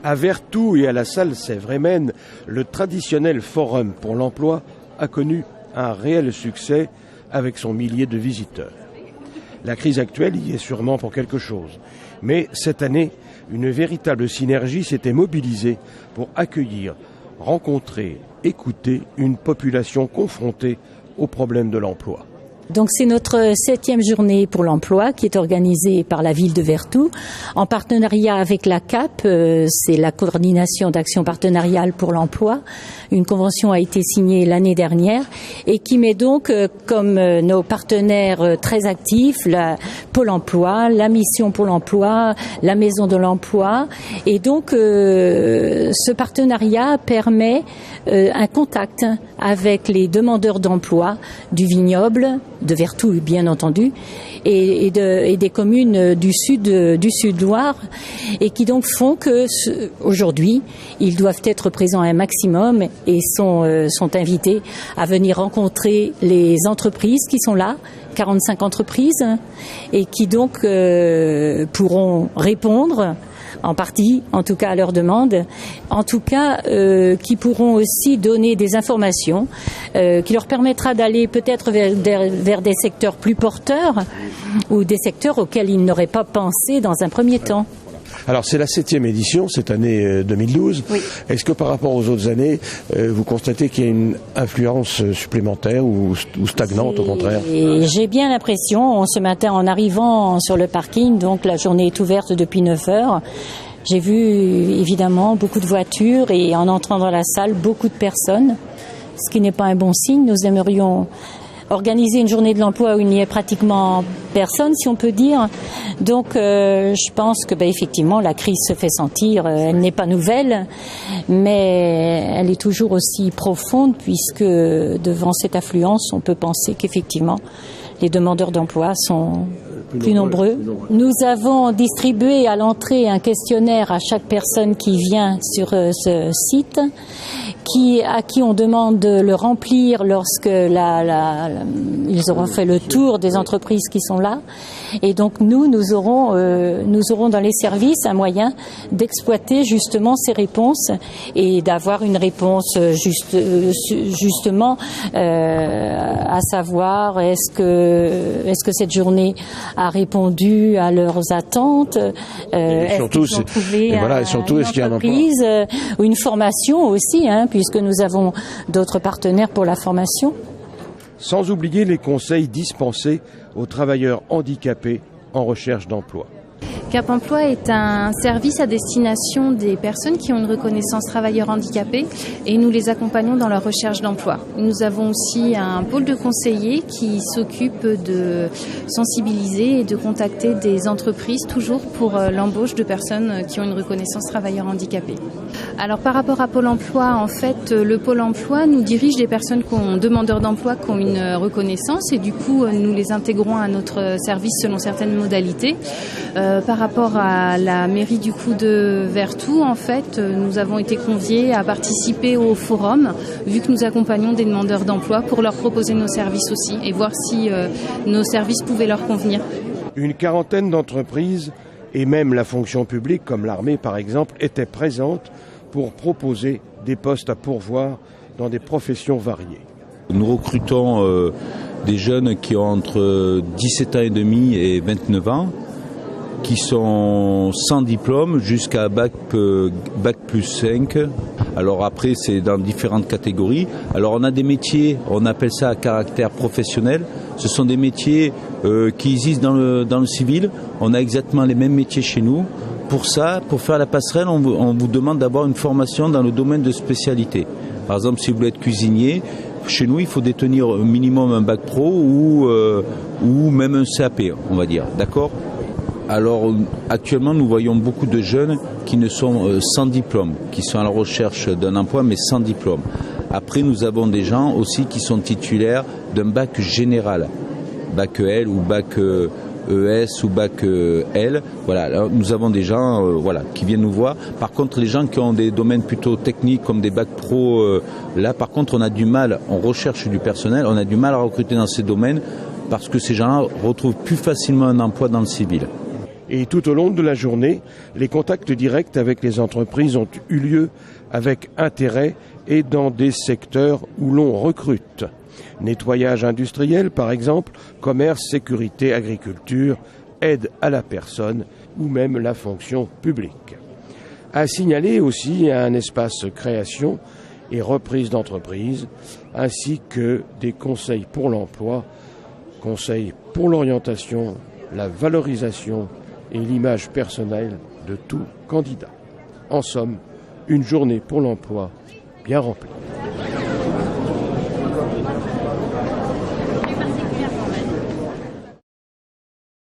À Vertou et à la salle Sèvres-Émen, le traditionnel forum pour l'emploi a connu un réel succès avec son millier de visiteurs. La crise actuelle y est sûrement pour quelque chose. Mais cette année, une véritable synergie s'était mobilisée pour accueillir, rencontrer, écouter une population confrontée aux problèmes de l'emploi. Donc c'est notre 7e journée pour l'emploi qui est organisée par la ville de Vertou en partenariat avec la CAP, c'est la coordination d'action partenariale pour l'emploi. Une convention a été signée l'année dernière et qui met donc comme nos partenaires très actifs la Pôle emploi, la mission Pôle emploi, la maison de l'emploi et donc ce partenariat permet un contact avec les demandeurs d'emploi du vignoble, de Vertou bien entendu, et des communes du Sud-Loire, et qui donc font que aujourd'hui ils doivent être présents un maximum et sont invités à venir rencontrer les entreprises qui sont là, 45 entreprises, et qui donc pourront répondre en partie, en tout cas à leurs demandes, en tout cas qui pourront aussi donner des informations qui leur permettra d'aller peut-être vers des secteurs plus porteurs ou des secteurs auxquels ils n'auraient pas pensé dans un premier temps. Alors c'est la 7e édition, cette année 2012. Oui. Est-ce que par rapport aux autres années, vous constatez qu'il y a une influence supplémentaire ou stagnante au contraire? J'ai bien l'impression, ce matin en arrivant sur le parking, donc la journée est ouverte depuis 9 heures, j'ai vu évidemment beaucoup de voitures et en entrant dans la salle, beaucoup de personnes, ce qui n'est pas un bon signe. Nous aimerions organiser une journée de l'emploi où il n'y ait pratiquement personne, si on peut dire. Donc, je pense que, effectivement, la crise se fait sentir. Elle n'est pas nouvelle, mais elle est toujours aussi profonde, puisque devant cette affluence, on peut penser qu'effectivement, les demandeurs d'emploi sont plus nombreux. Nous avons distribué à l'entrée un questionnaire à chaque personne qui vient sur ce site, à qui on demande de le remplir lorsque ils auront fait le tour des entreprises qui sont là. Et donc nous aurons dans les services un moyen d'exploiter justement ces réponses et d'avoir une réponse justement à savoir est-ce que cette journée a répondu à leurs attentes, est-ce qu'ils ont trouvé est-ce qu'il y a une entreprise ou une formation aussi, puisque nous avons d'autres partenaires pour la formation. Sans oublier les conseils dispensés aux travailleurs handicapés en recherche d'emploi. Cap Emploi est un service à destination des personnes qui ont une reconnaissance travailleur handicapé et nous les accompagnons dans leur recherche d'emploi. Nous avons aussi un pôle de conseillers qui s'occupe de sensibiliser et de contacter des entreprises toujours pour l'embauche de personnes qui ont une reconnaissance travailleur handicapé. Alors par rapport à Pôle emploi, en fait, le Pôle emploi nous dirige des personnes demandeurs d'emploi qui ont une reconnaissance et du coup nous les intégrons à notre service selon certaines modalités. Par rapport à la mairie du coup de Vertou, en fait, nous avons été conviés à participer au forum, vu que nous accompagnons des demandeurs d'emploi pour leur proposer nos services aussi et voir si nos services pouvaient leur convenir. Une quarantaine d'entreprises et même la fonction publique, comme l'armée par exemple, étaient présentes pour proposer des postes à pourvoir dans des professions variées. Nous recrutons des jeunes qui ont entre 17 ans et demi et 29 ans, qui sont sans diplôme jusqu'à bac plus 5. Alors après, c'est dans différentes catégories. Alors on a des métiers, on appelle ça à caractère professionnel. Ce sont des métiers qui existent dans le civil. On a exactement les mêmes métiers chez nous. Pour ça, pour faire la passerelle, on vous demande d'avoir une formation dans le domaine de spécialité. Par exemple, si vous voulez être cuisinier, chez nous, il faut détenir au minimum un bac pro ou même un CAP, on va dire. D'accord ? Alors actuellement, nous voyons beaucoup de jeunes qui ne sont sans diplôme, qui sont à la recherche d'un emploi mais sans diplôme. Après, nous avons des gens aussi qui sont titulaires d'un bac général, bac L ou bac ES ou bac L. Voilà, alors, nous avons des gens qui viennent nous voir. Par contre, les gens qui ont des domaines plutôt techniques comme des bacs pro, là par contre, on recherche du personnel, on a du mal à recruter dans ces domaines parce que ces gens-là retrouvent plus facilement un emploi dans le civil. Et tout au long de la journée, les contacts directs avec les entreprises ont eu lieu avec intérêt et dans des secteurs où l'on recrute. Nettoyage industriel, par exemple, commerce, sécurité, agriculture, aide à la personne ou même la fonction publique. À signaler aussi un espace création et reprise d'entreprise, ainsi que des conseils pour l'emploi, conseils pour l'orientation, la valorisation et l'image personnelle de tout candidat. En somme, une journée pour l'emploi bien remplie.